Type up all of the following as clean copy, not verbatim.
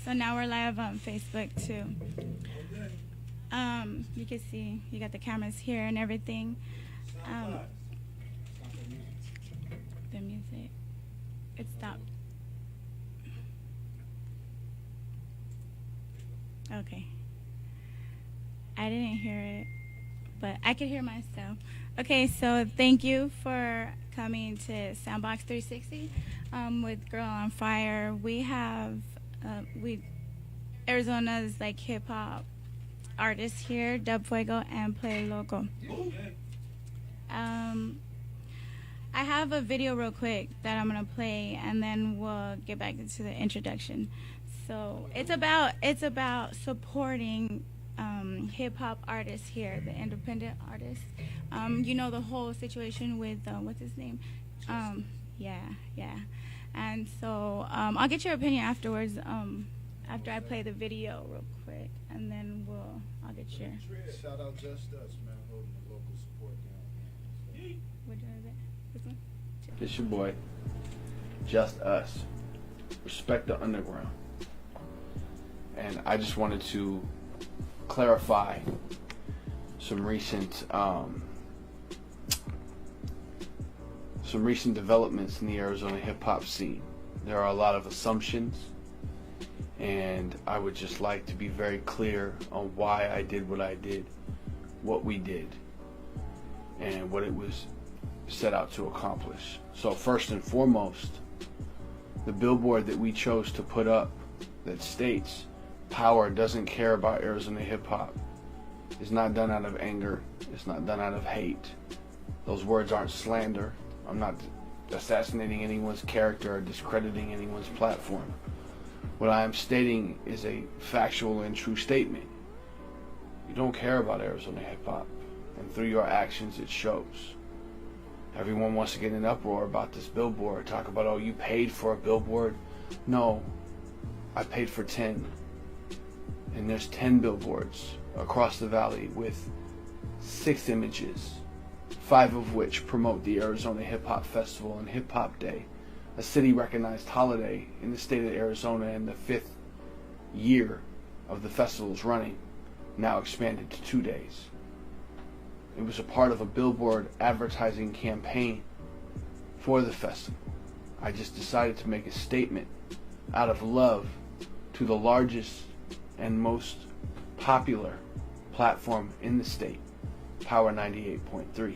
So now we're live on Facebook too. You can see you got the cameras here and everything. The music, it stopped. Okay. I didn't hear it, but I could hear myself. Okay, so thank you for coming to Soundbox 360 with Girl on Fire. We have Arizona's like hip hop artists here, Fuego and Play Loco. I have a video real quick that I'm gonna play, and then we'll get back into the introduction. So it's about supporting hip hop artists here, the independent artists. You know the whole situation with what's his name? Yeah. And so I'll get your opinion afterwards. After I play the video real quick, and then I'll get your. Shout out Just Us, man, holding the local support down. Which one is it? This one? It's your boy, Just Us. Respect the underground. And I just wanted to clarify some recent developments in the Arizona hip hop scene. There are a lot of assumptions, and I would just like to be very clear on why I did what I did, what we did, and what it was set out to accomplish. So first and foremost, the billboard that we chose to put up that states Power doesn't care about Arizona hip hop is not done out of anger. It's not done out of hate. Those words aren't slander. I'm not assassinating anyone's character or discrediting anyone's platform. What I am stating is a factual and true statement. You don't care about Arizona hip hop, and through your actions it shows. Everyone wants to get in an uproar about this billboard, talk about, oh, you paid for a billboard. No, I paid for 10. And there's 10 billboards across the valley with 6 images, 5 of which promote the Arizona Hip Hop Festival and Hip Hop Day, a city-recognized holiday in the state of Arizona, and the 5th year of the festival's running, now expanded to 2 days. It was a part of a billboard advertising campaign for the festival. I just decided to make a statement out of love to the largest and most popular platform in the state, Power 98.3.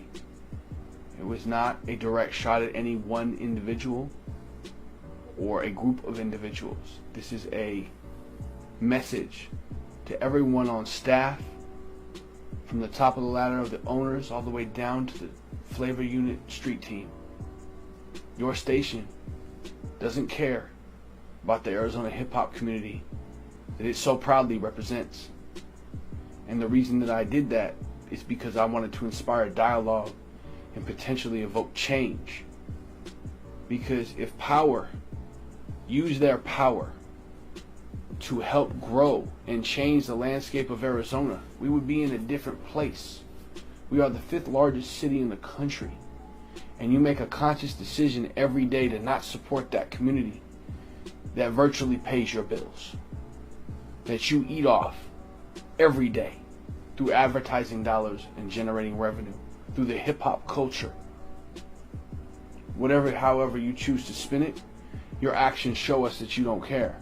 It was not a direct shot at any one individual or a group of individuals. This is a message to everyone on staff, from the top of the ladder of the owners all the way down to the flavor unit street team. Your station doesn't care about the Arizona hip hop community that it so proudly represents. And the reason that I did that is because I wanted to inspire a dialogue and potentially evoke change. Because if Power used their power to help grow and change the landscape of Arizona, we would be in a different place. We are the 5th largest city in the country, and you make a conscious decision every day to not support that community that virtually pays your bills, that you eat off every day through advertising dollars and generating revenue through the hip-hop culture. However you choose to spin it, your actions show us that you don't care.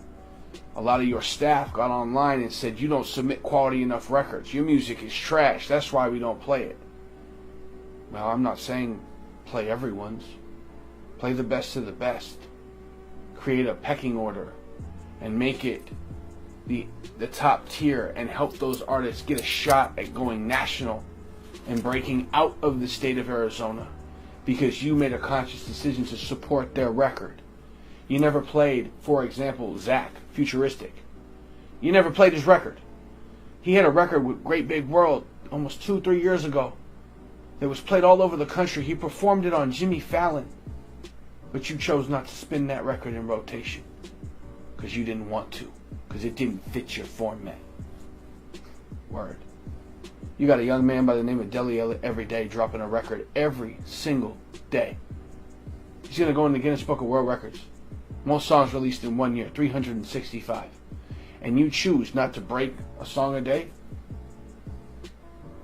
A lot of your staff got online and said, you don't submit quality enough records. Your music is trash. That's why we don't play it. Well, I'm not saying play everyone's. Play the best of the best. Create a pecking order and make it the top tier and help those artists get a shot at going national and breaking out of the state of Arizona because you made a conscious decision to support their record. You never played, for example, Zach, Futuristic. You never played his record. He had a record with Great Big World almost 2-3 years ago that was played all over the country. He performed it on Jimmy Fallon, but you chose not to spin that record in rotation because you didn't want to, because it didn't fit your format. Word. You got a young man by the name of Deli every day dropping a record every single day. He's going to go in the Guinness Book of World Records. Most songs released in 1 year, 365. and you choose not to break a song a day,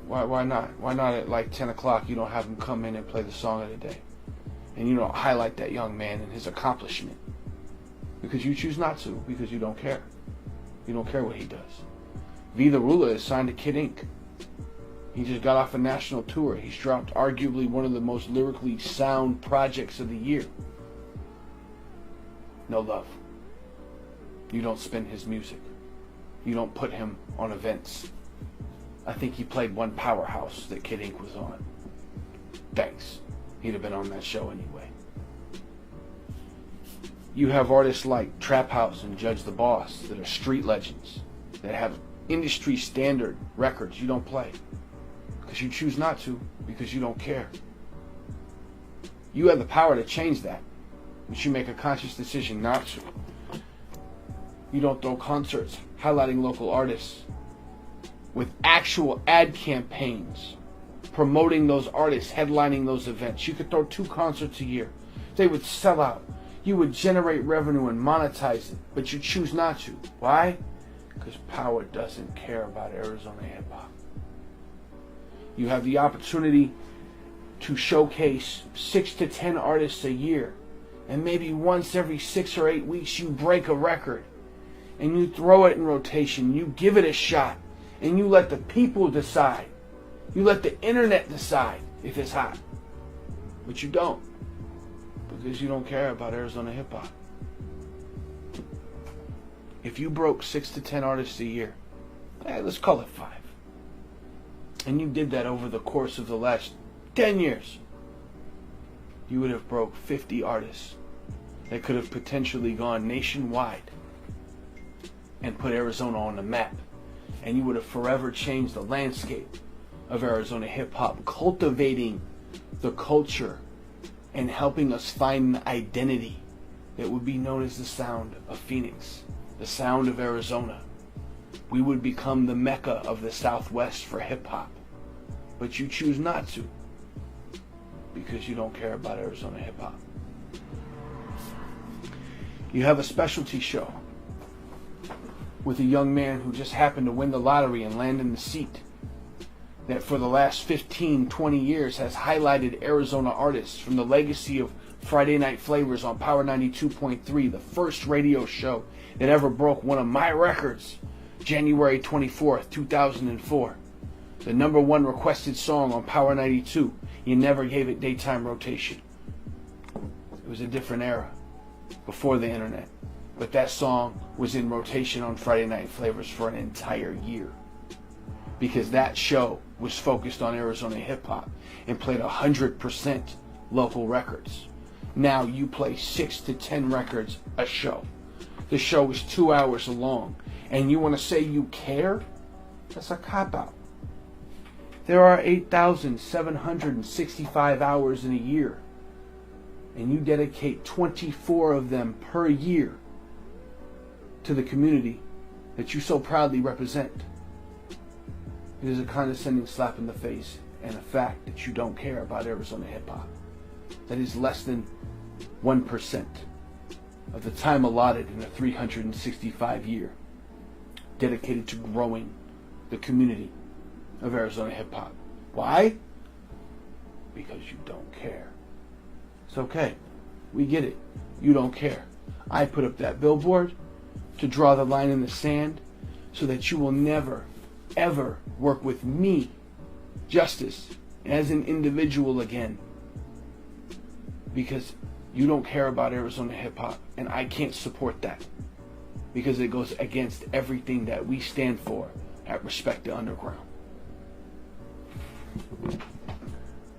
why not? Why not at like 10 o'clock you don't have him come in and play the song of the day? And you don't highlight that young man and his accomplishment. Because you choose not to, because you don't care. You don't care what he does. V the Ruler is signed to Kid Ink. He just got off a national tour. He's dropped arguably one of the most lyrically sound projects of the year. No love. You don't spin his music. You don't put him on events. I think he played one powerhouse that Kid Ink was on. Thanks. He'd have been on that show anyway. You have artists like Trap House and Judge the Boss that are street legends, that have industry standard records you don't play. Because you choose not to, because you don't care. You have the power to change that, but you make a conscious decision not to. You don't throw concerts highlighting local artists with actual ad campaigns promoting those artists, headlining those events. You could throw 2 concerts a year. They would sell out. You would generate revenue and monetize it, but you choose not to. Why? Because power doesn't care about Arizona hip-hop. You have the opportunity to showcase 6 to 10 artists a year, and maybe once every 6 or 8 weeks you break a record, and you throw it in rotation, you give it a shot, and you let the people decide. You let the internet decide if it's hot. But you don't. Because you don't care about Arizona hip-hop. If you broke 6 to 10 artists a year, let's call it 5. And you did that over the course of the last 10 years, you would have broke 50 artists that could have potentially gone nationwide and put Arizona on the map. And you would have forever changed the landscape of Arizona hip-hop, cultivating the culture and helping us find an identity that would be known as the sound of Phoenix, the sound of Arizona. We would become the Mecca of the Southwest for hip-hop. But you choose not to, because you don't care about Arizona hip-hop. You have a specialty show with a young man who just happened to win the lottery and land in the seat that for the last 15, 20 years has highlighted Arizona artists from the legacy of Friday Night Flavors on Power 92.3, the first radio show that ever broke one of my records, January 24th, 2004. The #1 requested song on Power 92. You never gave it daytime rotation. It was a different era, before the internet. But that song was in rotation on Friday Night Flavors for an entire year. Because that show was focused on Arizona hip-hop and played 100% local records. Now you play 6 to 10 records a show. The show is 2 hours long. And you want to say you care? That's a cop-out. There are 8,765 hours in a year. And you dedicate 24 of them per year to the community that you so proudly represent. It is a condescending slap in the face and a fact that you don't care about Arizona hip-hop. That is less than 1% of the time allotted in a 365 year dedicated to growing the community of Arizona hip-hop. Why? Because you don't care. It's okay. We get it. You don't care. I put up that billboard to draw the line in the sand so that you will never, ever work with me, Justice, as an individual again. Because you don't care about Arizona hip-hop, and I can't support that. Because it goes against everything that we stand for at Respect the Underground.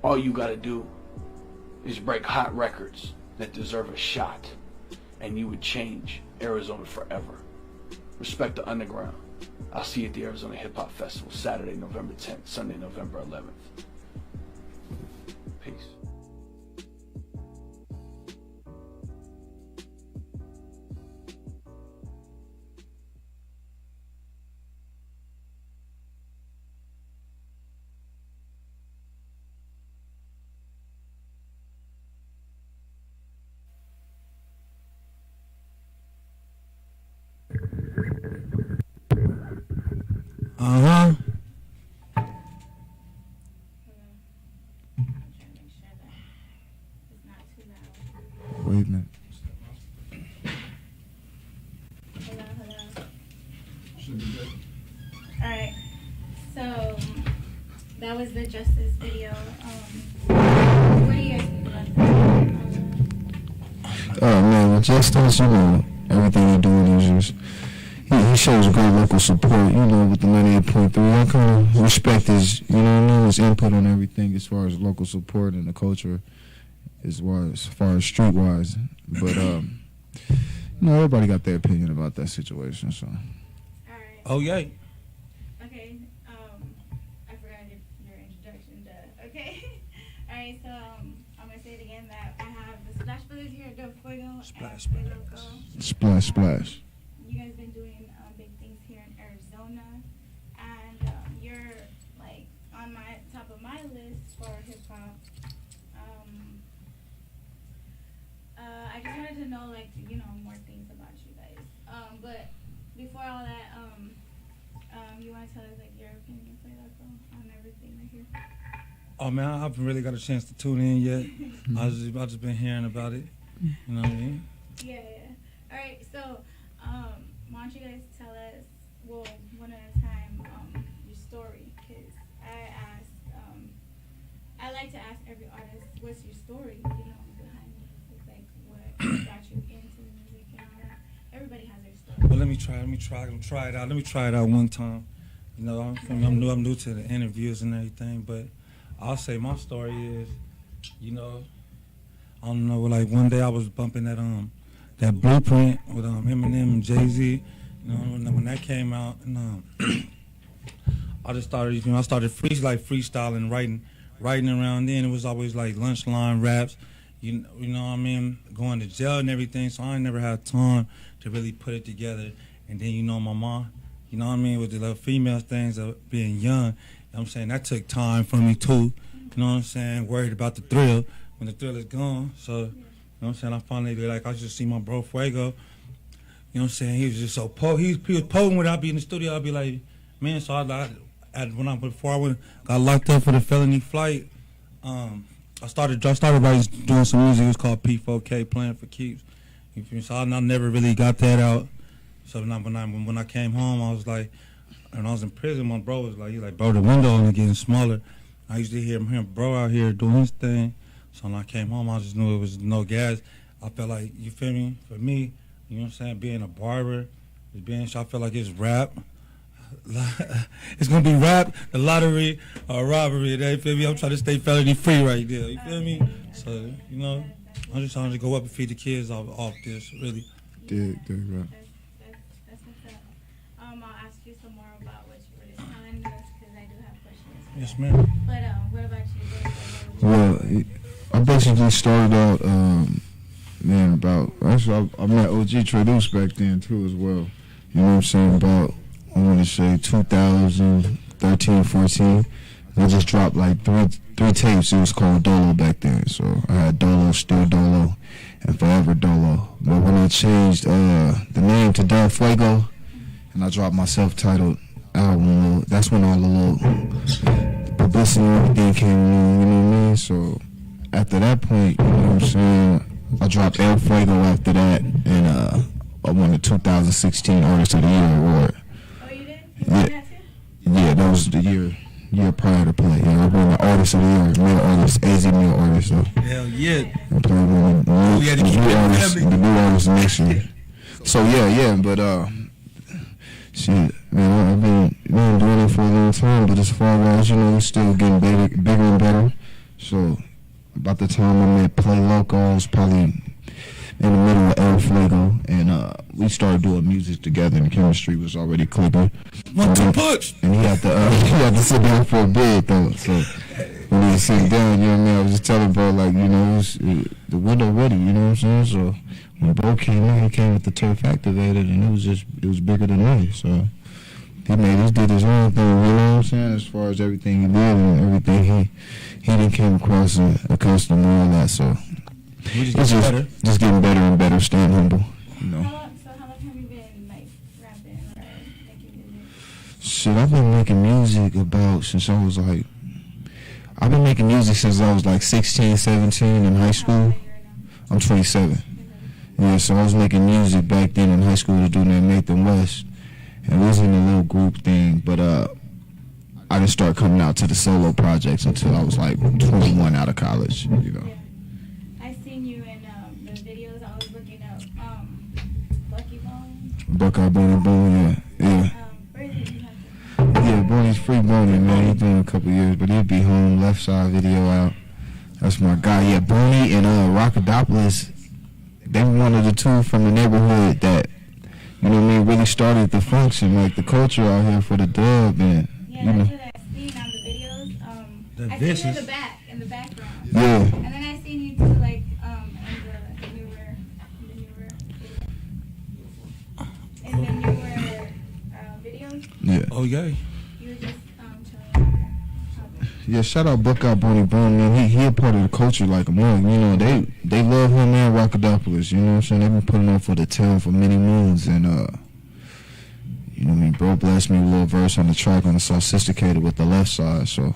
All you gotta do is break hot records that deserve a shot, and you would change Arizona forever. Respect the Underground. I'll see you at the Arizona Hip Hop Festival, Saturday, November 10th, Sunday, November 11th. Peace. Uh-huh. I'm trying to make sure that it's not too loud. Wait a minute. Hello. Should be good. All right. So that was the justice video. What do you guys think about that? Oh man, with Justice, you know, everything he's doing is just, he shows great local support, you know, with the 98.3. I kind of respect his, you know what I mean, his input on everything as far as local support and the culture as far as streetwise. But, you know, everybody got their opinion about that situation, so. All right. Oh, yeah. Okay. I forgot your introduction. Duh. Okay. All right. So I'm gonna say it again that I have the Splash Brothers here at the Fuego Splash and Play Brothers. Loco. Splash, splash. You guys been doing big things here in Arizona, and you're like on my top of my list for hip hop. I just wanted to know, like, you know, more things about you guys. But before all that, you want to tell us like your opinion of Play Loco on everything right here? Oh man, I haven't really got a chance to tune in yet. I just been hearing about it. You know what I mean? Yeah. All right. So, why don't you guys tell us, well, one at a time, your story? Because I like to ask every artist, what's your story? You know, behind it, like what got you into music and all that. Everybody has their story. But let me try it out. Let me try it out one time. You know, I'm new to the interviews and everything, but I'll say my story is, you know, I don't know, like one day I was bumping that Blueprint with Eminem and Jay-Z. You know, when that came out, and I just started, you know, I started freestyling, writing around then. It was always like lunch line raps, you know what I mean, going to jail and everything. So I never had time to really put it together. And then, you know, my mom, you know what I mean, with the little female things of being young, you know what I'm saying, that took time for me too. You know what I'm saying, worried about the thrill when the thrill is gone. So, you know what I'm saying, I finally, like, I just see my bro Fuego. You know what I'm saying, he was just so he was potent when I'd be in the studio. I'd be like, man, so before I got locked up for the felony flight, I started doing some music. It was called P4K, Playing for Keeps. You feel me? So I never really got that out. So when I came home, I was like, and I was in prison, my bro was like, he's like, bro, the window only getting smaller. I used to hear bro out here doing his thing. So when I came home, I just knew it was no gas. I felt like, you feel me? For me, you know what I'm saying, being a barber, I felt like it's rap. It's gonna be rap, the lottery, or robbery. You feel me? I'm trying to stay felony free right there. You feel me? So, you know, I'm just trying to go up and feed the kids off this, really. Dig, right. That's what's up. I'll ask you some more about what you were just telling us because I do have questions. Yes, ma'am. But what about you? Well, I basically started out, I met OG Traduce back then too as well. You know what I'm saying? About, I want to say 2013, 14. I just dropped like three tapes. It was called Dolo back then. So I had Dolo, Still Dolo, and Forever Dolo. But when I changed the name to Don Fuego, and I dropped my self-titled album, that's when all the little publicity and everything came along, you know what I mean? So after that point, you know what I'm saying, I dropped El Fuego after that, and I won the 2016 Artist of the Year award. Oh, you did? You won that too? Yeah, that was the year prior to Play. Yeah, I won the Artist of the Year, male artist, AZ male artist. So Hell yeah. I played with the new artist next year. So yeah, but shit, man, I've been doing it for a long time, but as far as, you know, it's still getting bigger and better. So about the time I met Play Loco, I was probably in the middle of El Fuego, and we started doing music together, and the chemistry was already clicking. One, two, punch! And he had to sit down for a bit, though. So when he was sitting down, you know what I mean, I was just telling bro, like, you know, the window ready, you know what I'm saying? So when bro came in, he came with the turf activated, and it was bigger than me. So he did his own thing, you know what I'm saying, as far as everything he did and everything he didn't came across a customer and all that. So it's just getting better and better, staying humble, you know. How long have you been like rapping or making music? Shit, I've been making music since I was like 16, 17 in high school. I'm 27. Yeah, so I was making music back then in high school with a dude named Nathan West. And it was in a little group thing, but I didn't start coming out to the solo projects until I was like 21 out of college, you know. I seen you in the videos. I was looking up Bucky Bone. Buckeye Boney Boone, yeah. Where is he? Yeah, Boney's free Boney, man. He's doing a couple years, but he'll be home. Left side video out. That's my guy. Yeah, Boney and Rockadopolis, they were one of the two from the neighborhood that, you know what I mean, really started the function, like the culture out here for the dub, and Yeah, you know. that's what I seen on the videos. I seen you in the background. Yeah. And then I seen you too, like, in the newer videos. Yeah. Oh, yeah. You were just telling Yeah, shout out Buckeye Boney Boone, man. He a part of the culture like a mug. You know, they love him and Rockadopolis, you know what I'm saying? They've been putting on for the town for many moons, and you know what I mean, bro blessed me with a little verse on the track on the Sophisticated with the left side, so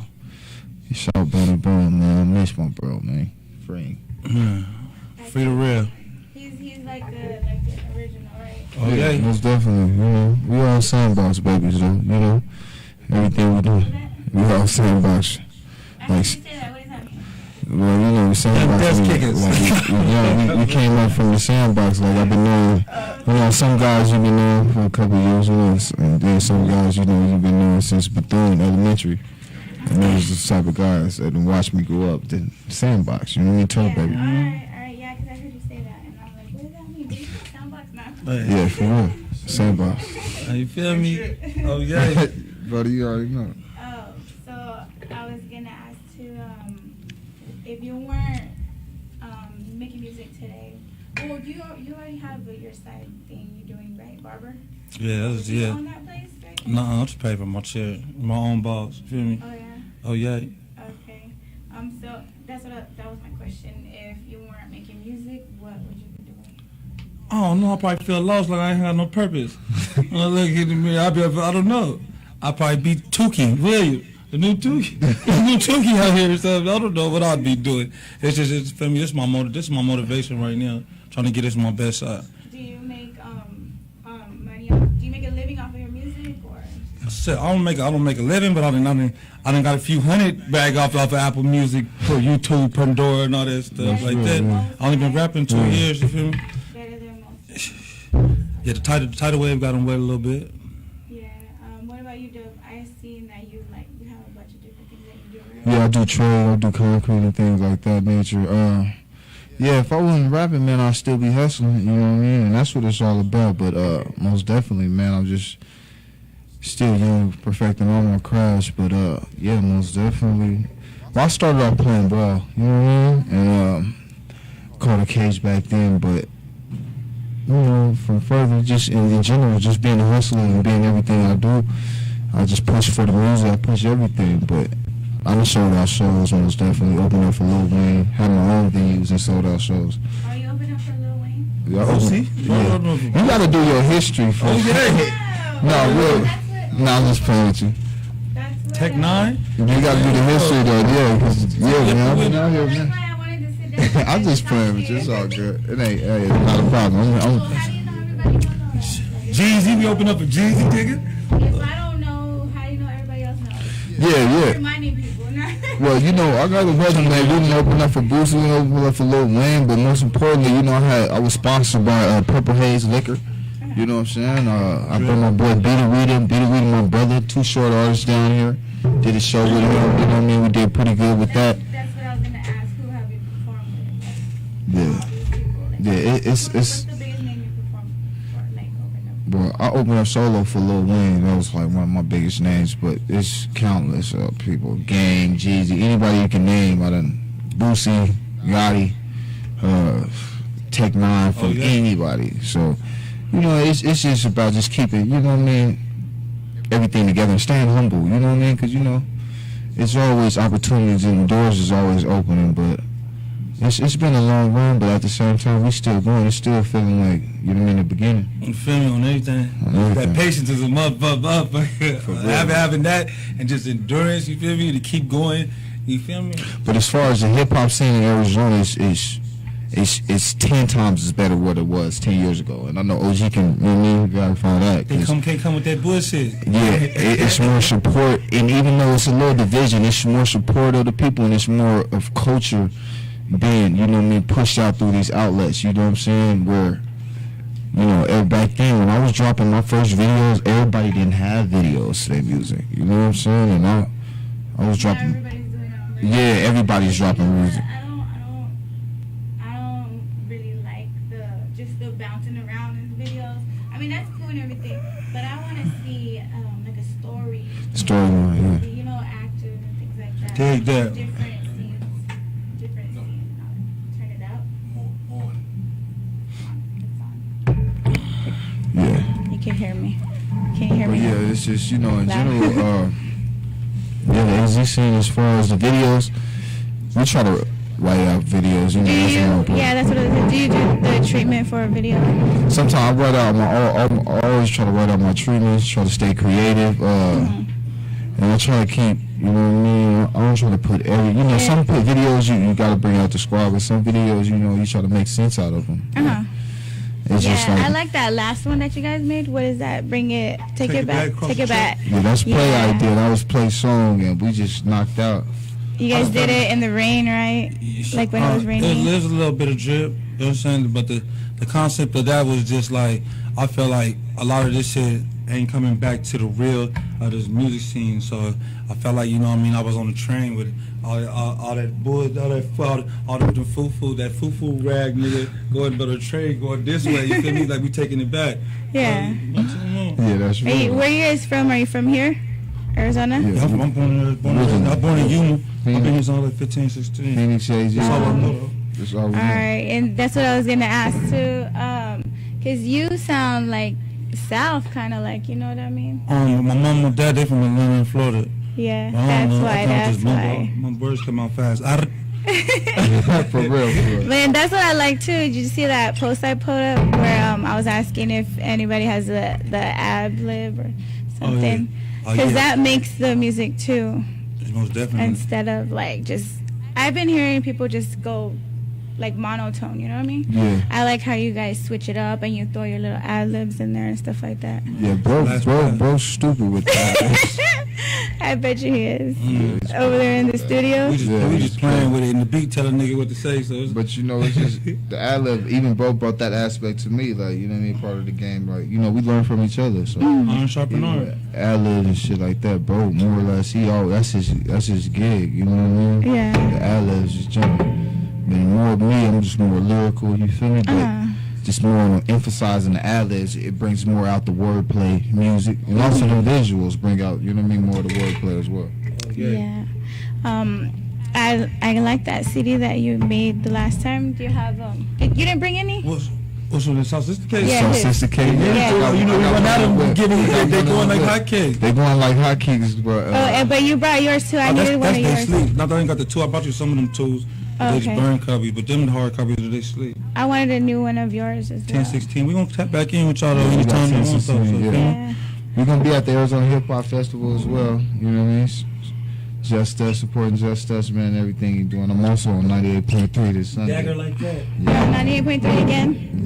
shout out Boney Boone, man. I miss my bro, man. Free. Free the real. He's like the original, right? Oh, yeah. Most definitely, you know. We all sandbox babies, though, you know. Everything we do, we all sandbox. I heard you say that. What does that mean? Well, you know, the sandbox. Desk we, kickers. like, we came up from the sandbox. Like I've been knowing, you know, some guys you've been knowing for a couple of years, you know, and then some guys, you know, you've been knowing since Bethune Elementary. And those are the type of guys that watched me grow up. The sandbox, you know what I mean? Turf baby. All right, yeah, because I heard you say that, and I'm like, what does that mean? Do you say soundbox now? Yeah, for real. Sandbox. You feel me? Oh, yeah. Buddy, you already know. Oh, so I was gonna ask too, if you weren't making music today, well, you already have your side thing you're doing, right, barber? Yeah, Do you yeah. own that place, right? No, I'm just paying for my chair. My own boss. Feel me? Oh yeah. Oh, yeah. Okay. So that was my question. If you weren't making music, what would you be doing? Oh, no, I probably feel lost, like I ain't got no purpose. When I look in the mirror, I don't know. I'll probably be Tukey, William. The new Tukey. The new Tukey out here or something. I don't know what I'd be doing. It's for me, this is my motivation right now. Trying to get this my best shot. Do you make money? Do you make a living off of your music, or? I don't make a living, but I done got a few hundred bag off of Apple Music, for YouTube, Pandora, and all that stuff like that. I only been rapping 2 years. You feel me? Better than most. Yeah, the tidal wave got him wet a little bit. Yeah. What about you, Dub? I seen that you have a bunch of different things that you do, right? Yeah, I do trade, I do concrete and things like that nature. Yeah, if I wasn't rapping, man, I'd still be hustling, you know what I mean? And that's what it's all about. But most definitely, man, I'm just still young, perfecting all my crafts. But yeah, most definitely. Well, I started off playing ball, you know what I mean? And caught a cage back then, but you know, from further, just in general, just being a hustler and being everything I do, I just push for the music, I push everything. But I done sold out shows, most definitely. Opened up for Lil Wayne, had my own venues and sold out shows. Are you open up for Lil Wayne? Yeah, See? yeah. You gotta do your history first. Oh, yeah. No, really. No, I'm just playing with you. That's what Tech 9? You gotta do the history though, yeah, cause man, I've been out here, That's man. why I wanted to sit down. I'm just playing with you. It's all good. It ain't, hey, it's not a problem. So how do you know everybody knows? Jeezy, we open up a Jeezy ticket? If I don't know, how do you know everybody else knows? Yeah. Reminding people. Well, you know, I got a resume. We didn't open up for Boosie, we didn't open up for Lil Wayne, but most importantly, you know, I was sponsored by Purple Haze Liquor. You know what I'm saying? I brought my boy Beat Reader, my brother, 2 short artists down here. Did a show with him. You know what I mean? We did pretty good with that. That's what I was gonna ask. Who have you performed with? Yeah. All these people. Yeah, What's the biggest name you performed for? Open up. Well, I opened up solo for Lil Wayne. That was like one of my biggest names, but it's countless people. Gang, Jeezy, anybody you can name. I done Boosie, Gotti, Tech 9, from anybody. So, you know, it's just about just keeping, you know what I mean, everything together and staying humble, you know what I mean? Because, you know, it's always opportunities and the doors is always opening, but It's been a long run, but at the same time, we still going. It's still feeling like, you know what I mean, the beginning. You feel me on everything? On everything. That patience is a motherfucker. Having that and just endurance, you feel me, to keep going. You feel me? But as far as the hip hop scene in Arizona, it's 10 times as better what it was 10 years ago. And I know OG can, you know what I mean, verify that. They can't come with that bullshit. Yeah, it's more support, and even though it's a little division, it's more support of the people, and it's more of culture being, you know what I mean, pushed out through these outlets. You know what I'm saying? Where, you know, back then when I was dropping my first videos, everybody didn't have videos to their music. You know what I'm saying? And I was dropping. Everybody's doing it. Yeah, everybody's dropping music. I don't really like the bouncing around in videos. I mean, that's cool and everything, but I want to see like a story. Storyline, yeah. You know, actors and things like that. Dig that. Different scenes. Turn it up. It's on. Yeah. You can hear me. Can you hear But me? yeah, it's just, you know, in Loud. general, yeah, the AZ scene, as far as the videos, we try to write out videos. You know, Do that's you? more important. Yeah, that's what it is. Do you do the treatment for a video? Sometimes I write out I always try to write out my treatments, try to stay creative, and I try to keep, you know what I mean, I don't try to put some videos you got to bring out the squad, but some videos, you know, you try to make sense out of them. Uh-huh. It's just like, I like that last one that you guys made. What is that? Take it back. Take it back. yeah, that's play Yeah. idea. That was play song, and we just knocked out. You guys did it in the rain, right? Like when it was raining? There's a little bit of drip, you know what I'm saying? But the concept of that was just like, I feel like a lot of this shit ain't coming back to the real of this music scene. So I felt like, you know what I mean, I was on the train with all that bull, all the foo-foo, that foo-foo rag nigga going by the train going this way, you feel me? Like we taking it back. Yeah. Yeah, that's right. Where you guys from? Are you from here? Arizona? Yeah. I'm born in Yuma. I've been here since I was like 15, 16. Phoenix, AZ. That's all I know though. That's all we All know. right, and that's what I was gonna ask too, cause you sound like South, kind of like, you know what I mean? My mom and my dad, they from Atlanta, Florida. Yeah, I don't that's know. I why. can't That's just mumble. why. My words come out fast. For real. Man, that's what I like too. Did you see that post I put up where I was asking if anybody has the ad lib or something? Because that makes the music too. Most definitely. Instead of like just, I've been hearing people just go like monotone. You know what I mean? Yeah. I like how you guys switch it up and you throw your little ad libs in there and stuff like that. Yeah, bro's stupid with that. I bet you he is. Over there in the studio. We just playing with it, and the beat tell a nigga what to say. So it's, But you know, it's just the ad-lib, even bro brought that aspect to me, like, you know what I mean, part of the game. Like, you know, we learn from each other. So iron sharpen iron. ad-lib and shit like that, bro, more or less, that's his gig, you know what I mean? Yeah. The ad-libs just jump. And more of me, I'm just more lyrical, you feel me? But just more on emphasizing the ad-libs, it brings more out the wordplay, music, and also the visuals bring out, you know what I mean, more of the wordplay as well. Yeah. I like that CD that you made the last time. Do you have you didn't bring any? What's on the sophisticated? Yeah. Sophisticated. Yeah. You know, we run out of them. They going like hotcakes. They going like hotcakes, but But you brought yours too. I needed one of That's yours. they sleep. Not that I ain't got the two. I brought you some of them tools. They just Okay. burn copies, but them the hard copies that they sleep. I wanted a new one of yours as well. 1016. We gonna tap back in with y'all though Yeah, we got anytime you want. So, 1016, feel me? Yeah. we're gonna be at the Arizona Hip Hop Festival as well. You know what I mean? Just Us, supporting Just Us, man, everything you're doing. I'm also on 98.3 this Sunday. Dagger like that. Yeah, 98.3 again.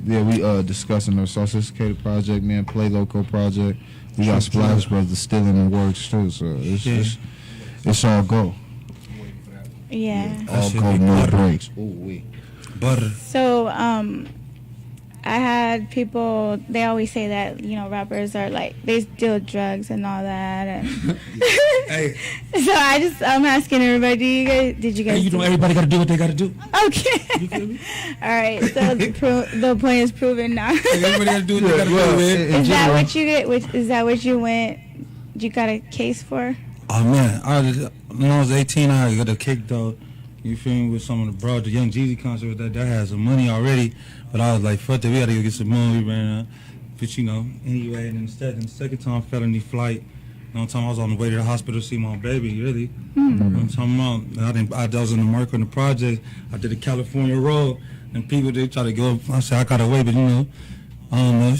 yeah. We discussing our Sophisticated project, man, Play Loco project. We got Splash Brothers still in the works too, so it's all go. Yeah. All should go, be no butter. breaks. Ooh wee. Butter. So I had people. They always say that rappers are like they deal drugs and all that. And Hey. So I'm asking everybody. Did you guys? Hey, you know everybody gotta do what they gotta do. Okay. All right. So the point is proven now. Hey, everybody gotta do what they gotta do. Man. Is that what you get? Is that what you went? You got a case for? Oh man, when I was 18, I got a kick though. You feel me, with some of the bros, the Young Jeezy concert that had some money already, but I was like, fuck that, we gotta go get some money, man. But anyway, and then the second time felony flight, One time I was on the way to the hospital to see my baby, really. Mm-hmm. One time I was in the market in the project. I did the California road, and people, they try to go. I said, I got away, but you know, I don't know.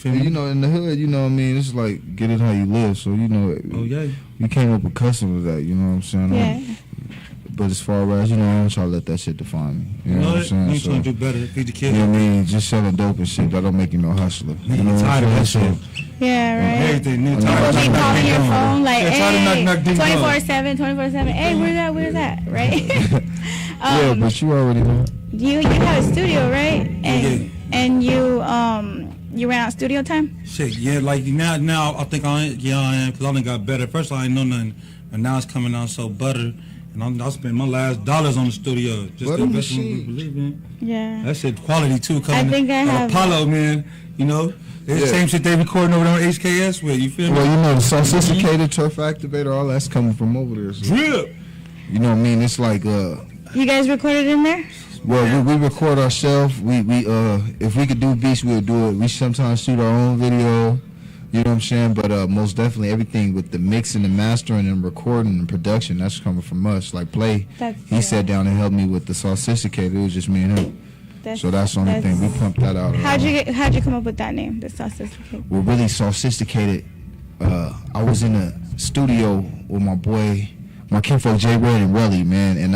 You know, in the hood, you know what I mean? It's like, get it how you live. So, you know, Oh, yeah. you came up accustomed with that, you know what I'm saying? Yeah. But as far as, you know, I don't try to let that shit define me. You know what I'm saying? You trying to do better, feed the kids. You know what I mean? Just selling dope and shit, that don't make you no hustler. You know I'm what tired of I'm that saying? shit. Yeah, right. Everything. Nigga, You tired of Keep knocking calling your doors. phone like, Yeah, try to knock hey, things down. 24/7, hey, where's that, right? Yeah, but you already know. You have a studio, right? And Yeah. and you ran out studio time? Shit, yeah, like now I think I am, because I done got better. First I ain't know nothing, but now it's coming out so butter. And I spent my last dollars on the studio. Just Butter the investment we machine. believe in. Yeah. That shit quality too. Coming I think I out have- Apollo, man. You know, it's the Yeah. same shit they recording over there on HKS with. You feel me? Well, you know, the sophisticated turf activator, all that's coming from over there. So, Drip. you know what I mean? It's like, You guys recorded in there? well, we record ourselves. We if we could do beats, we'll do it. We sometimes shoot our own video. You know what I'm saying? But most definitely everything with the mixing and mastering and recording and production, that's coming from us. Like Play, he sat down and helped me with the sophisticated. It was just me and him. So that's the only thing. We pumped that out. How'd you come up with that name, the Sophisticated? We're really sophisticated. I was in a studio with my boy, my kinfolk J Red and Relly, man, and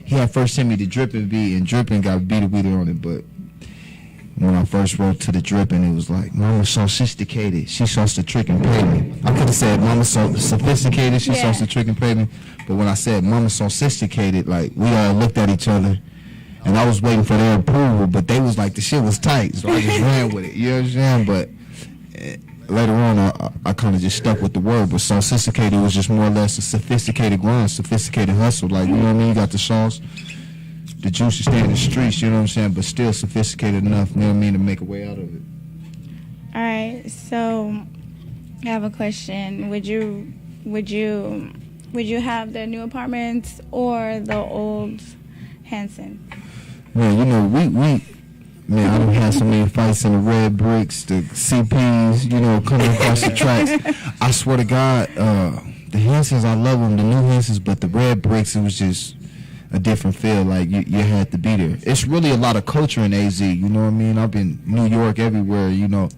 he had first sent me the Drippin' beat, and Drippin' got beat on it, but when I first wrote to the Drippin', it was like, Mama's so sophisticated, she sauce the trick and pay me. I could have said, Mama's so sophisticated, she sauce the trick and pay me, but when I said, Mama's so sophisticated, like, we all looked at each other, and I was waiting for their approval, but they was like, the shit was tight, so I just ran with it, you know what I'm saying? But later on, I kind of just stuck with the word, but sophisticated was just more or less a sophisticated grind, sophisticated hustle, like, you know what I mean? You got the sauce, the juice is stay in the streets, you know what I'm saying, but still sophisticated enough, you know what I mean, to make a way out of it. All right, so I have a question. Would you have the new apartments or the old Hanson? Man, you know, man, I done had so many fights in the red bricks, the CPs, you know, coming across the tracks. I swear to God, the Hansons, I love them, the new Hansons, but the red bricks, it was just a different feel, like you had to be there. It's really a lot of culture in AZ, you know what I mean? I've been New York, everywhere, you know.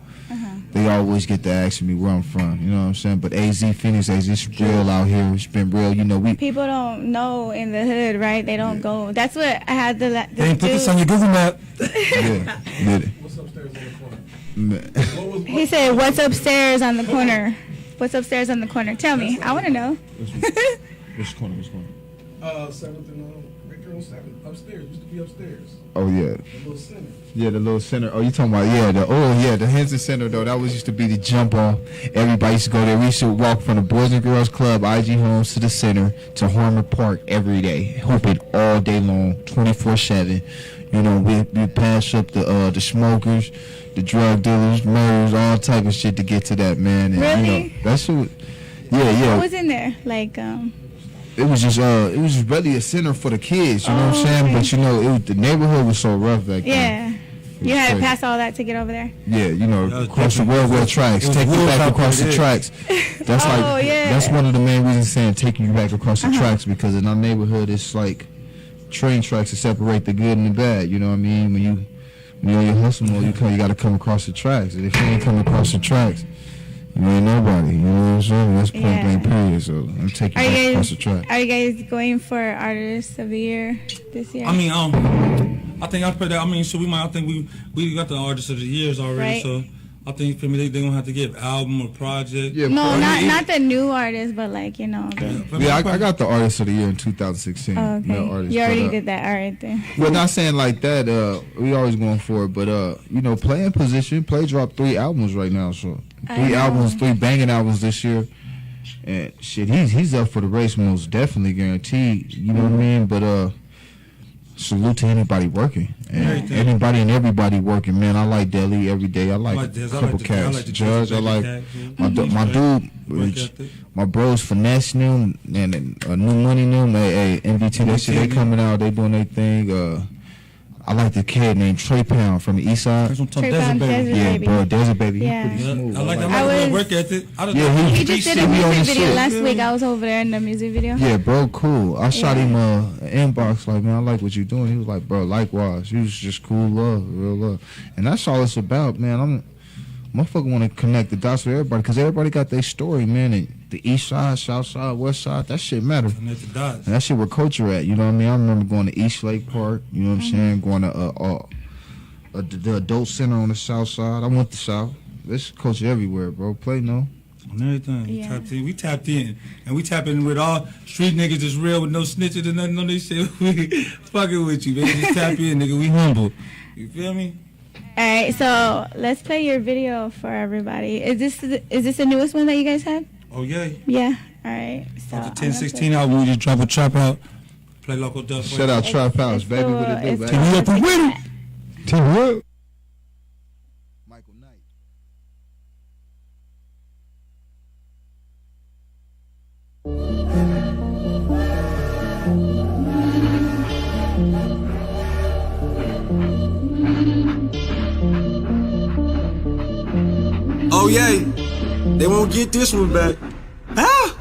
They always get to ask me where I'm from, you know what I'm saying? But AZ, Phoenix, it's real out here. It's been real, you know. People don't know in the hood, right? They don't go. That's what I had the They ain't put this on your Google map. Yeah, did it. What's upstairs on the corner? He said, "What's upstairs on the corner? What's upstairs on the corner? Tell me. I want to know." Which corner? 7th and Rick Girl 7th. Upstairs. Used to be upstairs. Oh, yeah. The little center. Yeah, the little center. Oh, you talking about, the Henson Center, though. That was used to be the jump off. Everybody used to go there. We used to walk from the Boys and Girls Club, IG Homes, to the center, to Harmon Park every day. Hooping all day long, 24/7. You know, we pass up the smokers, the drug dealers, murders, all type of shit to get to that, man. And, Really? you know, that shit, yeah. What was in there? Like, It was just really a center for the kids, you know what I'm saying? okay. But, you know, the neighborhood was so rough back then. yeah. You had to crazy. pass all that to get over there. Yeah, you know, Yeah, across the definitely. railroad tracks, It was take you wheels back out across there, the yeah. tracks. That's Oh, yeah. that's one of the main reasons saying taking you back across the tracks, because in our neighborhood it's like train tracks to separate the good and the bad. You know what I mean? When you're on your hustle mode, you got to come across the tracks, and if you ain't coming across the tracks, you ain't nobody. You know what I'm saying? That's point Yeah. blank period. So I'm taking you back across the track. Are you guys going for Artist of the Year this year? I mean, I think I put that. I mean, so I think we got the Artist of the Years already. Right. So I think for me they gonna have to give album or project. Yeah, no, probably. not the new artist, but like, you know. Yeah, I got the Artist of the Year in 2016. Oh, Male okay. artist, You already but, did that. All right then. Well, not saying like that. We always going for it, but you know, playing position. Play dropped 3 albums right now, so I 3 know. albums, 3 banging albums this year, and shit, he's up for the race, most definitely, guaranteed. You know what I mean? But salute to anybody working, and Everything. anybody and everybody working. Man, I like Deli every day. I like Dez. a couple cats. the Judge, I like my dude, which my bros Finesse new and New Money new. Hey, MVT, that shit, they coming out, they doing their thing. I like the kid named Trey Pound from the East Side. Trey Pound, Desert Yeah, Baby. bro, Desert Baby. Yeah. He pretty smooth. I like that work ethic. He just did a music video last week. I was over there in the music video. Yeah, bro, cool. I shot him an inbox like, man, I like what you're doing. He was like, bro, likewise. You was just cool love, real love. And that's all it's about, man. Motherfucker want to connect the dots with everybody because everybody got their story, man. And the east side, south side, west side, that shit matter. Connect the dots. And that shit where culture at, you know what I mean? I remember going to East Lake Park, you know what I'm saying? Going to the adult center on the south side. I went to south. There's culture everywhere, bro. Play no. On everything. Yeah. We tapped in. And we tap in with all street niggas that's real with no snitches and nothing on this shit. We fucking with you, man. Just tap in, nigga. We humble. You feel me? All right, so let's play your video for everybody. Is this the newest one that you guys had? Oh, yeah. Yeah. All right. So Off the 1016 album, we just drop a trap out. Play Loco Duff. Shout out Trap House, baby. What it do, baby? Team up and win it. Team up. Michael Knight. Oh yeah, they won't get this one back. Ah!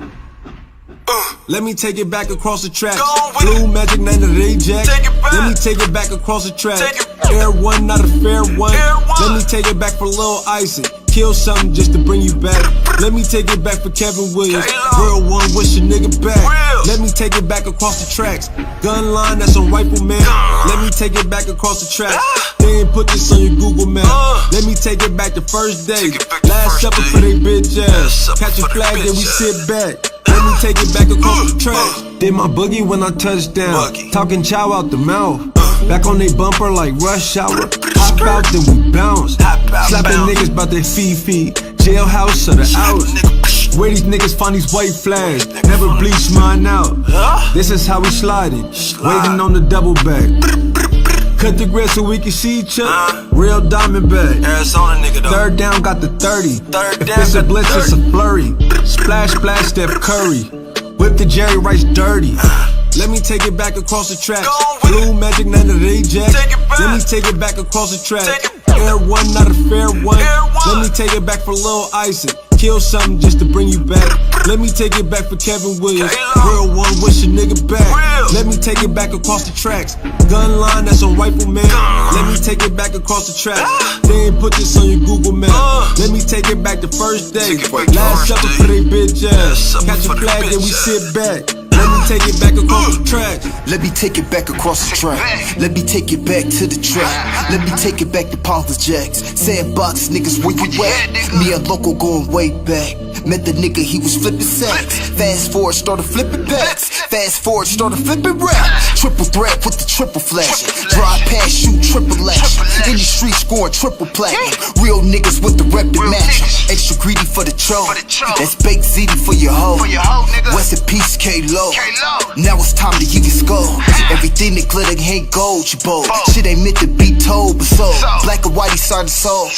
Let me take it back across the track. Blue magic, none of they jack. Let me take it back across the track. Air one, not a fair one. Let me take it back for Lil Icy. Kill something just to bring you back. Let me take it back for Kevin Williams. Real one, wish a nigga back. Let me take it back across the tracks. Gun line, that's a rifle man. Let me take it back across the tracks. They ain't put this on your Google map. Let me take it back the first day. Last supper for they bitch ass. Catch a flag, then we sit back. Let me take it back across the track. Did my boogie when I touched down. Talking chow out the mouth. Back on they bumper like rush hour. Hop out, then we bounce. Slapping niggas bout their feet. Jailhouse, shut it out. Where these niggas find these white flags? Never bleach mine out. This is how we sliding. Waiting on the double back. Cut the grid so we can see each other. Real diamond bag. Arizona nigga though. Third down got the 30. If it's a blitz, it's a flurry. Splash, splash, Steph Curry. Whip the Jerry Rice dirty. Let me take it back across the track. Blue magic, none of they jack. Let me take it back across the track. Air one, not a fair one. Let me take it back for Lil Icy. Kill something just to bring you back. Let me take it back for Kevin Williams. Real one, wish a nigga back. Let me take it back across the tracks. Gun line, that's a rifle man. Let me take it back across the tracks. They ain't put this on your Google map. Let me take it back the first day. Last supper for they bitch ass. Catch a flag, then we sit back. Let me take it back across the track. Let me take it back across the track. Let me take it back to the track. Let me take it back to Pompous Jacks. Sandbox niggas, where you at? Me and Loco going way back. Met the nigga, he was flipping sacks. Fast forward, started flipping packs. Fast forward, started flipping rap. Triple threat with the triple flash. Drive past, shoot triple lash. In the street scoring triple platinum. Real niggas with the rep to match. Extra greedy for the troll. That's baked ziti for your hoe. Rest in peace, K-Lo. Now it's time to give you skull. Everything that glitter ain't gold, you bold. Shit ain't meant to be told, but so black and white, side to soul.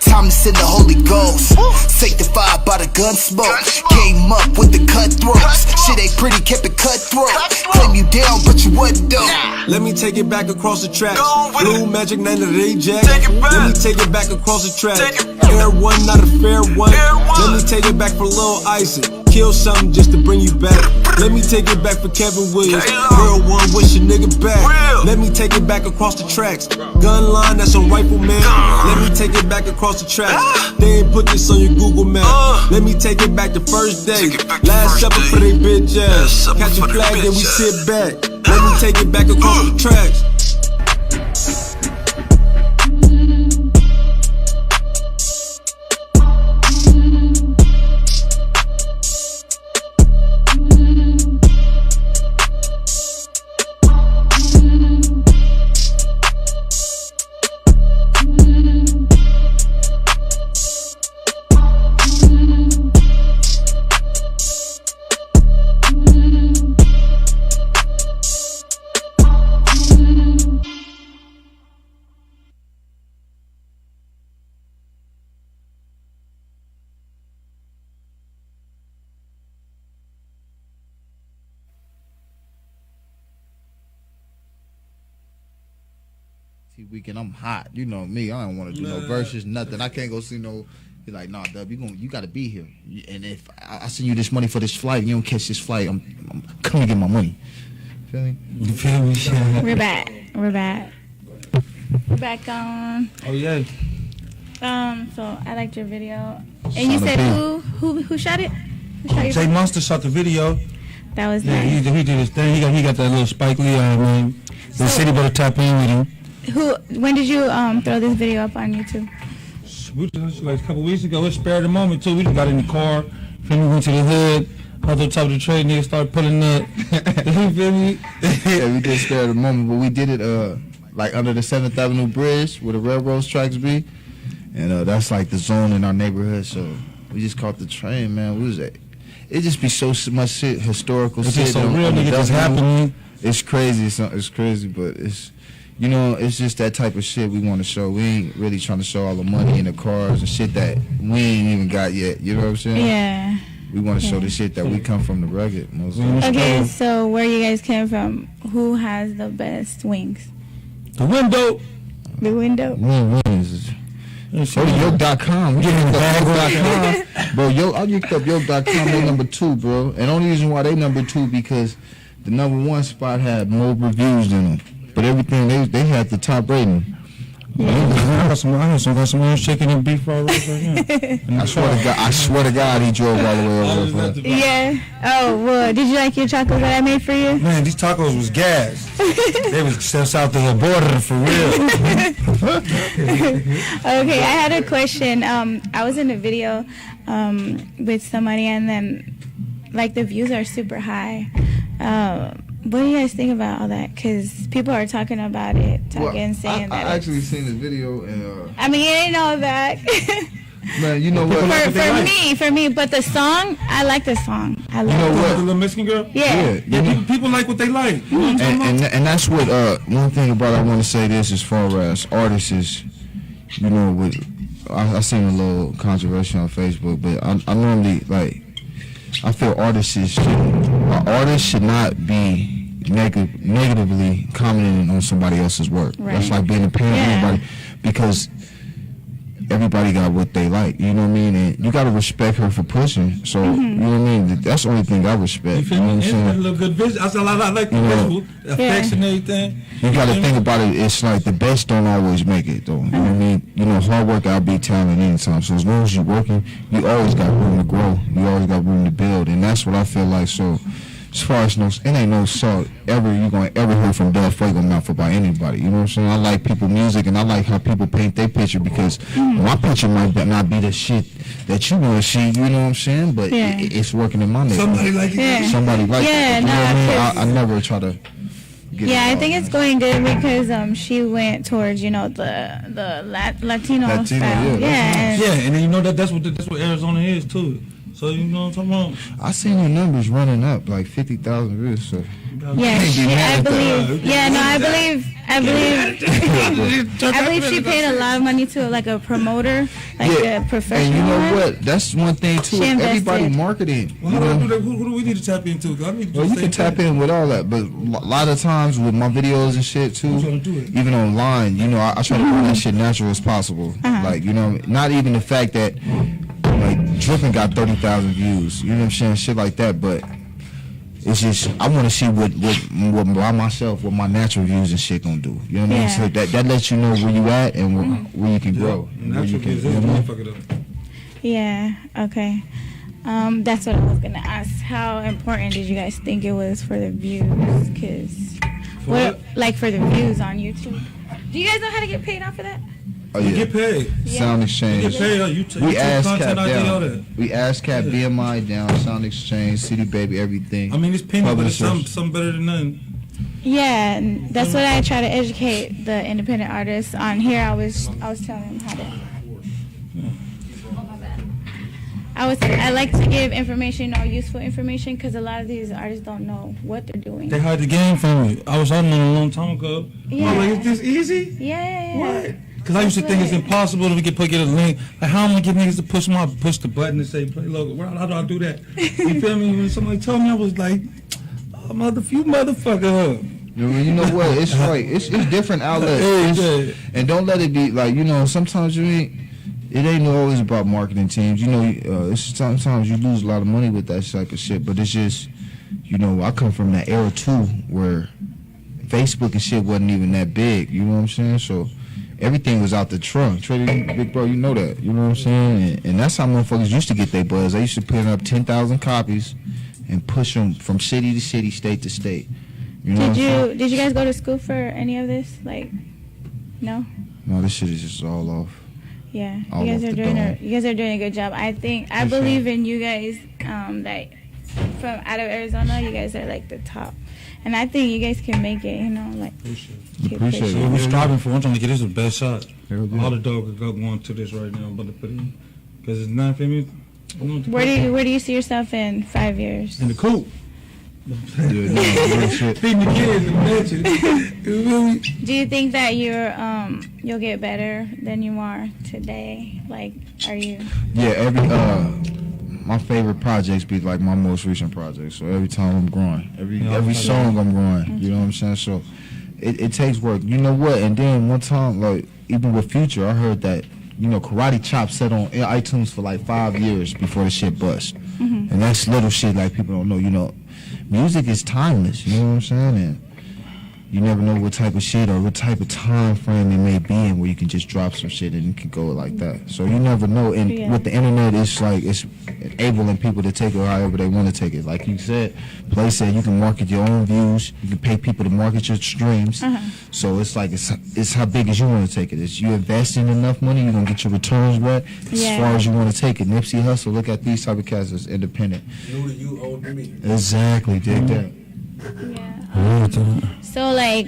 Time to send the Holy Ghost. Sanctified by the gun smoke. Came up with the cutthroats. Shit ain't pretty, kept it cutthroat. Claim you down, but you wasn't dope. Let me take it back across the tracks. Blue magic, none of they jack. Let me take it back across the track. Air one, not a fair one. Let me take it back for Lil Icy. Kill something just to bring you back. Let me take it back for Kevin Williams. Real one, wish a nigga back. Let me take it back across the tracks. Gun line, that's a rifle man. Let me take it back across the tracks. They ain't put this on your Google map. Let me take it back the first day. Last supper for they bitch ass. Catch a flag, then we sit back. Let me take it back across the tracks. karaoke weekend. I'm hot. You know me. I don't want to do no verses, nothing. I can't go see no. He's like, nah, Dub, you got to be here. And if I send you this money for this flight, you don't catch this flight, I'm coming to get my money. Feel me? You feel me? We're back. We're back on. Oh yeah. So I liked your video. And you said who shot it? Who shot your Jay Monster shot the video. That was Yeah, nice. he did his thing. He got that little Spike Lee man. The city better tap in with him. When did you throw this video up on YouTube? We just, like a couple weeks ago, it spared the moment too. We just got in the car, we went to the hood, out the top of the train, niggas started pulling up. You feel me? Yeah, we did spare the moment, but we did it like under the 7th Avenue Bridge where the railroad tracks be, and that's like the zone in our neighborhood. So we just caught the train, man. We was it just be so much shit, historical It's shit. just so real, nigga, just happening. It's crazy. It's crazy, but it's. You know, it's just that type of shit we want to show. We ain't really trying to show all the money in the cars and shit that we ain't even got yet. You know what I'm saying? Yeah. We want to show the shit that we come from the rugged. Okay, so where you guys came from, who has the best wings? The window. The window? Go to yoke.com. Bro, I looked up yoke.com. They number 2, bro. And the only reason why they number 2 because the number 1 spot had more reviews than them. But everything they had the top rating. I got some real chicken and beef fried rice right now. I swear to God, he drove all the way over. Yeah. Oh, well, did you like your tacos that I made for you? Man, these tacos was gas. They was just out there border for real. Okay, I had a question. I was in a video with somebody, and then like the views are super high. What do you guys think about all that? Because people are talking about it, saying that. I actually seen this video, and I mean, it ain't all that. man, you know what? For me, but the song, I like the song. I like. You know The what? little Mexican girl? Yeah. People like what they like. You know what I'm talking about? And that's what one thing about I want to say this as far as artists is, you know, with I seen a little controversy on Facebook, but I normally like. I feel artists should not be negatively commenting on somebody else's work. Right. That's like being a parent of anybody, because everybody got what they like. You know what I mean? And you got to respect her for pushing. So you know what I mean? That's the only thing I respect. You feel know me? what I'm saying? A little good visual. I like the visual effects and everything. You got to think about it. It's like the best don't always make it, though. You know what I mean? You know, hard work outbeat talent anytime. So as long as you're working, you always got room to grow. You always got room to build, and that's what I feel like. So as far as it ain't no salt you're gonna ever hear from Del Fuego mouth about anybody. You know what I'm saying? I like people music, and I like how people paint their picture, because my picture might not be the shit that you want to see. You know what I'm saying? But it's working in my neighborhood. Somebody like it. Somebody like Yeah, it. You know what I mean? I never try to. I think it's going good because she went towards the Latino style. Yeah, and then you know that's what Arizona is too. So you know what I'm talking about. I seen your numbers running up like 50,000 views. So I believe. Yeah, no, I believe. I believe she paid a lot of money to like a promoter, like a professional. And you know what? That's one thing too. Everybody marketing. Well, how do I do that? Who do we need to tap into? Well, you can tap in with all that, but a lot of times with my videos and shit too, even online, you know, I try to bring that shit natural as possible. Like, you know, not even the fact that like Drippin' got 30,000 views. You know what I'm saying? Shit like that, but. It's just I want to see what by myself, what my natural views and shit gonna do. You know what I mean? So that lets you know where you at and where you can grow. Natural views, fuck it up. Yeah. Okay. That's what I was gonna ask. How important did you guys think it was for the views? Like for the views on YouTube? Do you guys know how to get paid off of that? Oh, yeah. You get paid. Sound Exchange. You get paid. We ASCAP down. We ASCAP BMI down. Sound Exchange, City Baby, everything. I mean, it's penny, but it's some better than nothing. Yeah, and that's what I try to educate the independent artists on here. I was telling them how to. I like to give information, useful information, because a lot of these artists don't know what they're doing. They hide the game from me. I was on a long time ago. Yeah. I was like, is this easy? Yeah. What? Because I used to think it's impossible to get a link. Like, how am I going to get niggas to push the button and say play logo? How do I do that? You feel me? When somebody told me, I was like, oh, you motherfucker. You know what? It's right. It's different outlets. And don't let it be like, sometimes it ain't always about marketing teams. It's sometimes you lose a lot of money with that type of shit. But it's just, I come from that era too where Facebook and shit wasn't even that big. You know what I'm saying? So everything was out the trunk. Trinity, big bro, you know that. You know what I'm saying? And that's how motherfuckers used to get their buzz. They used to put up 10,000 copies and push them from city to city, state to state. Did you guys go to school for any of this? Like, no? No, this shit is just all off. Yeah, you guys are doing a good job. I believe in you guys. That from out of Arizona, you guys are like the top, and I think you guys can make it. Appreciate it. We're striving for. I'm trying to get this the best shot. All the dogs are going to this right now. I'm about to put it in because it's not for me. Where do you see yourself in 5 years? In the coop. Feeding the kids. Do you think that you'll get better than you are today? Like, are you? Yeah, my favorite projects be like my most recent projects. So every time I'm growing, every song I'm growing. You know what I'm saying? So it takes work. You know what? And then one time, like even with Future, I heard that Karate Chop set on iTunes for like 5 years before the shit bust. And that's little shit like people don't know. Music is timeless, you know what I'm saying? And you never know what type of shit or what type of time frame it may be in where you can just drop some shit and it can go like that. So you never know. And with the internet, it's like it's enabling people to take it however they want to take it. Like you said, Play said you can market your own views. You can pay people to market your streams. So it's like it's how big as you want to take it. It's you invest in enough money, you're going to get your returns back as far as you want to take it. Nipsey Hussle, look at these type of cats as independent. You owe me. Exactly, dig that. Yeah. So, like,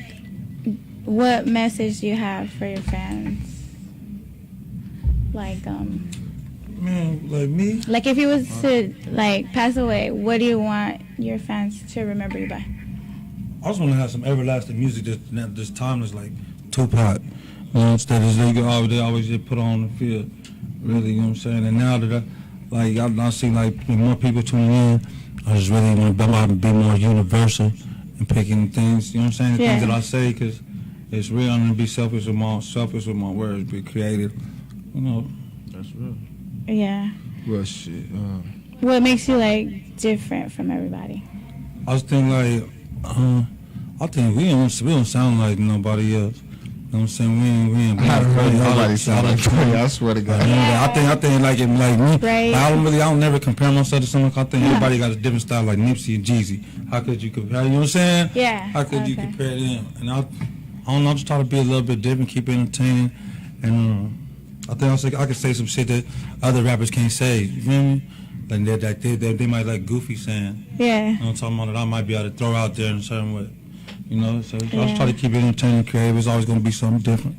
what message do you have for your fans? Like, Man, like me? Like, if you was to, like, pass away, what do you want your fans to remember you by? I just want to have some everlasting music that's timeless, like Tupac. Instead of they always just put on the field. Really, you know what I'm saying? And now that I see, like, more people tuning in, I just really want to be more universal and picking things, you know what I'm saying? The things that I say, because it's real. I'm going to be selfish with my words, be creative. That's real. Yeah. Well, shit. What makes you, like, different from everybody? I was thinking, like, I think we don't sound like nobody else. You know what I'm saying? We ain't nobody sound like me. I swear to God. I think like me. Right. I don't never compare myself to someone. I think everybody got a different style, like Nipsey and Jeezy. How could you compare? You know what I'm saying? Yeah. How could you compare them? And I don't know. I just try to be a little bit different, keep it entertaining, and I think I could say some shit that other rappers can't say. You feel me? Like they might like Goofy saying. Yeah. You know what I'm talking about? That I might be able to throw out there in a certain way. So I just try to keep it entertaining, creative. It's always going to be something different.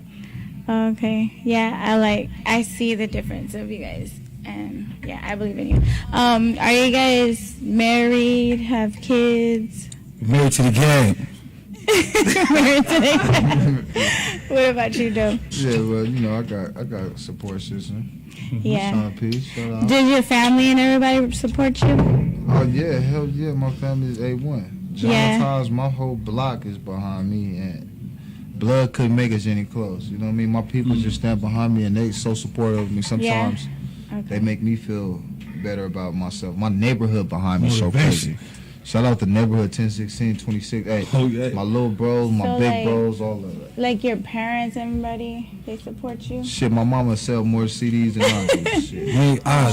Okay. Yeah, I see the difference of you guys. And, yeah, I believe in you. Are you guys married, have kids? Married to the game. Married to the game. What about you, Doe? Yeah, well, I got a support system. Yeah. Peace. Did your family and everybody support you? Oh, yeah. Hell yeah. My family is A1. Ties, my whole block is behind me, and blood couldn't make us any close. You know what I mean? My people just stand behind me, and they so supportive of me. Sometimes they make me feel better about myself. My neighborhood behind me is so crazy. Shout out to neighborhood 1016, 26. Hey, my little bros, my big bros, all of that. Like your parents, everybody, they support you? Shit, my mama sell more CDs than I do. Shit. Hey, I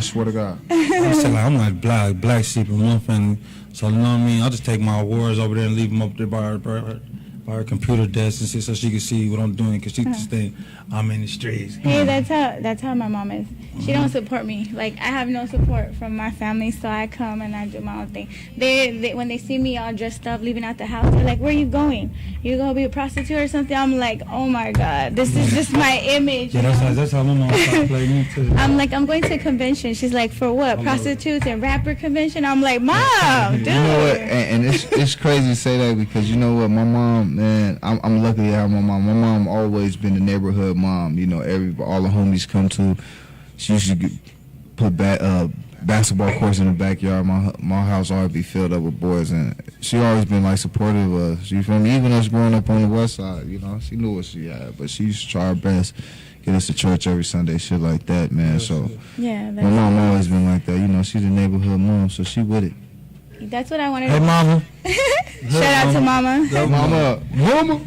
swear to God. I'm like black sheep in one family. So, you know what I mean? I just take my awards over there and leave them up there by her computer desk and see, so she can see what I'm doing, because she just think I'm in the streets. Hey, that's how my mom is. She don't support me. Like, I have no support from my family, so I come and I do my own thing. They when they see me all dressed up, leaving out the house, they're like, where are you going? You gonna be a prostitute or something? I'm like, oh my God, this is just my image. Yeah, that's how my mom started playing me too. I'm like, I'm going to a convention. She's like, for what? Prostitutes and rapper convention? I'm like, Mom, dude. You know what? And it's crazy to say that, because you know what? My mom, man, I'm lucky to have my mom. My mom always been the neighborhood mom. All the homies come to. She used to put basketball courts in the backyard. My house always be filled up with boys, and she always been like supportive of us. You feel me? Even us growing up on the west side, you know, she knew what she had, but she used to try her best, get us to church every Sunday, shit like that, man. So yeah, my mom always been like that. You know, she's a neighborhood mom, so she with it. That's what I wanted. Hey, mama. Shout out to mama. Mama.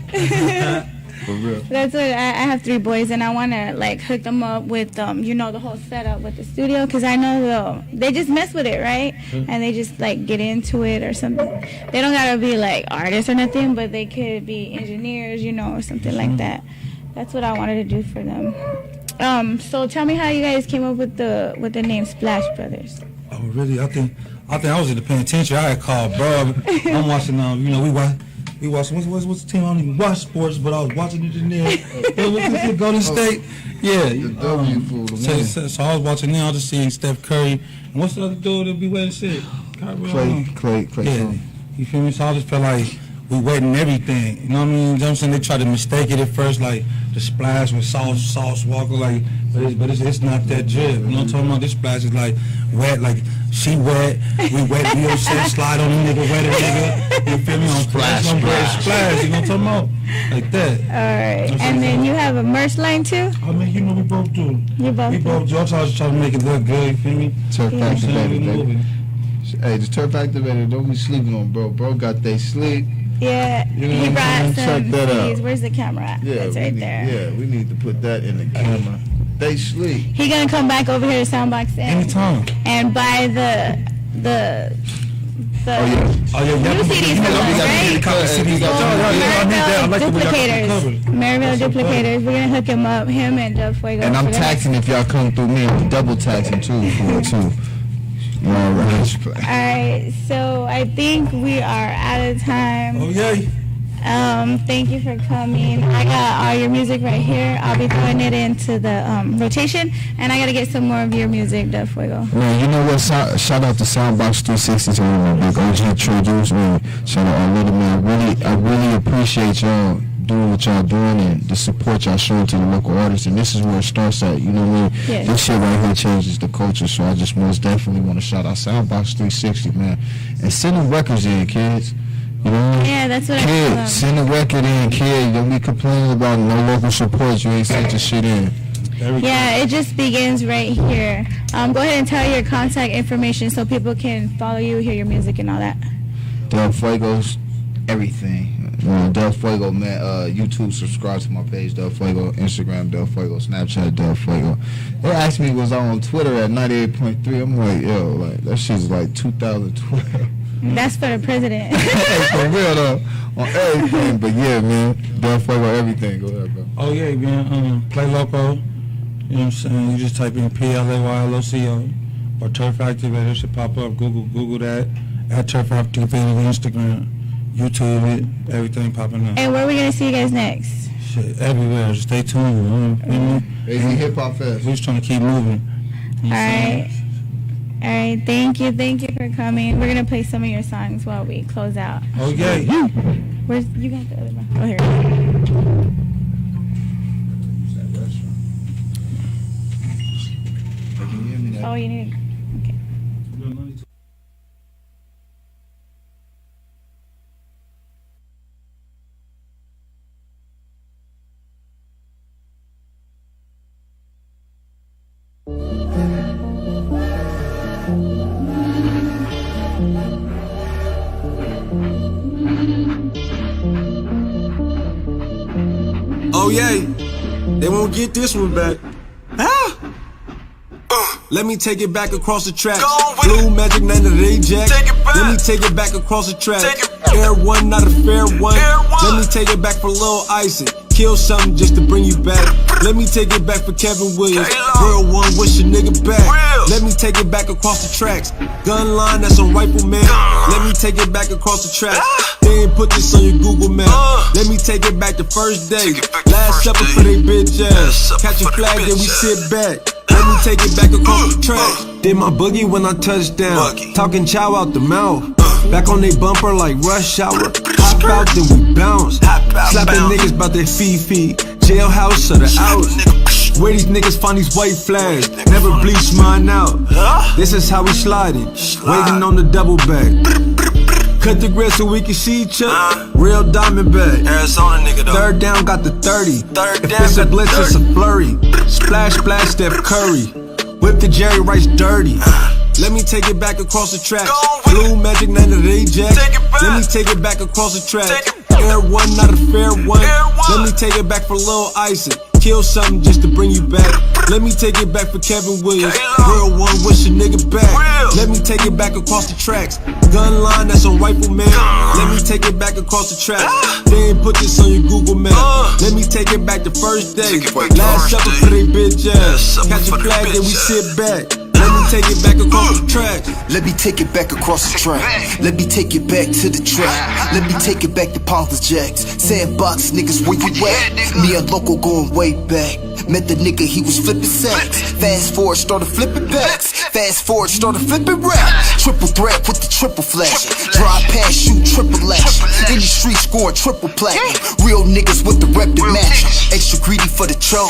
For real. That's what I have 3 boys, and I want to like hook them up with you know, the whole setup with the studio, because I know they just mess with it, right? And they just like get into it or something. They don't gotta be like artists or nothing, but they could be engineers, you know, or something like that. That's what I wanted to do for them. So tell me how you guys came up with the name Splash Brothers. Oh, really? I think I was in the penitentiary. I had called, bro. I'm watching. You know, we watching. What's the team? I don't even watch sports, but I was watching it in there. What's the Golden State? Yeah. So I was watching now. I was just seeing Steph Curry. And what's the other dude that be waiting shit? Clay. Yeah. You feel me? So I just felt like we waiting everything. You know what I mean? You know what I'm saying? They tried to mistake it at first, like the splash with Sauce Walker, like, but it's not that drip. You know what I'm talking about? This splash is like wet, like she wet, we wet, you know, slide on the nigga, wet a nigga. You feel me? On splash. You know what I'm talking about? Like that. All right. And then you have a merch line too? I mean, you know, we both do. We both do. I'm trying to make it look good. You feel me? Turf activated, baby. Hey, the turf activated. Don't be sleeping on, bro. Bro got they sleep. Yeah, you know he brought some check that CDs. out. Where's the camera at? Yeah, it's right there. Yeah, we need to put that in the camera. They sleep. He gonna come back over here to Soundbox anytime and buy the new CDs for Maryville Duplicators. We're gonna hook him up, him and Dub Fuego. And I'm taxing if y'all come through me. I'm double taxing too for it too. Alright, so I think we are out of time. Oh yay. Thank you for coming. I got all your music right here. I'll be throwing it into the rotation, and I gotta get some more of your music, Dub Fuego. Man, you know what? Shout out to Soundbox 360 to all my big OG traders. Shout out all little man. I really appreciate y'all doing what y'all doing and the support y'all showing to the local artists, and this is where it starts at, you know what I mean? Yes. This shit right here changes the culture, so I just most definitely want to shout out Soundbox 360, man, and send them records in, kids. You know? Yeah, that's what I send a record in, kid. Don't be complaining about no local support. You ain't sent your shit in. Yeah, it just begins right here. Go ahead and tell your contact information so people can follow you, hear your music, and all that. Del Fuego's everything. Del Fuego, man. YouTube, subscribe to my page, Del Fuego. Instagram, Del Fuego. Snapchat, Del Fuego. They asked me was I on Twitter at 98.3. I'm like, yo, like that shit's like 2012. That's for the president. Hey, for real though, on everything. But yeah, man, Del Fuego, everything. Go ahead, bro. Oh yeah, man. Play Loco. You know what I'm saying? You just type in PLAYLOCO or Turf Activator. It should pop up. Google that. At Turf Activator on Instagram, YouTube it, everything popping up. And where are we gonna see you guys next? Shit, everywhere. Just stay tuned. You know? Hip Hop Fest. We're just trying to keep moving. All right. All right, thank you for coming. We're gonna play some of your songs while we close out. Okay. Where's you got the other one? Oh, here. Oh, you need. Okay. Oh yeah, they won't get this one back. Ah! Let me take it back across the track. Blue Magic 9 of the Ajax. Let me take it back across the track. Air one, not a fair one. Let me take it back for Lil Isaac. Kill something just to bring you back. Let me take it back for Kevin Williams. Real one, wish a nigga back. Let me take it back across the tracks. Gun line, that's on Rifleman. Let me take it back across the tracks. They ain't put this on your Google map. Let me take it back the first day. Last supper for they bitch ass. Catch a flag, then we sit back. Let me take it back across the tracks. Did my boogie when I touched down. Talking chow out the mouth. Back on they bumper like rush hour. Hop out, then we bounce. Slapping niggas bout their feet. Jailhouse or the out. Where these niggas find these white flags? Never bleach mine out. This is how we sliding. Waiting on the double back. Cut the grid so we can see each other. Real Diamondback. Arizona nigga though. Third down got the 30. Third If down it's a got the blitz, 30. it's a flurry. Splash, splash, Steph Curry. Whip the Jerry Rice dirty. Let me take it back across the track. Blue Magic 9 of the Ajax. Let me take it back across the track. Air one, not a fair one. Let me take it back for Lil Isaac. Kill something just to bring you back. Let me take it back for Kevin Williams. Real one, wish a nigga back. Let me take it back across the tracks. Gun line, that's a rifleman. Let me take it back across the track. They ain't put this on your Google map. Let me take it back the first day. Last supper for they bitch ass. Catch a flag, then we sit back. Let me take it back across the track. Let me take it back across the track. Let me take it back to the track. Let me take it back to Pompous Jacks. Sandbox niggas, where you at? Me and Loco going way back. Met the nigga, he was flipping sacks. Fast forward, started flipping backs. Fast forward, started flipping rap. Triple threat with the triple flash. Drive past, shoot triple lash. In the street, scoring triple platinum. Real niggas with the rep to match. Extra greedy for the cho.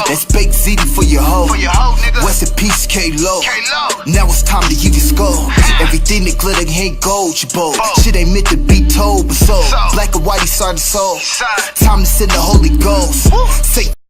That's baked ziti for your hoe. West in peace, K-Lo. Now it's time to give you skull. Everything that glitter ain't gold, you bold. Shit ain't meant to be told, but so black and white, side to soul. Time to send the Holy Ghost. Say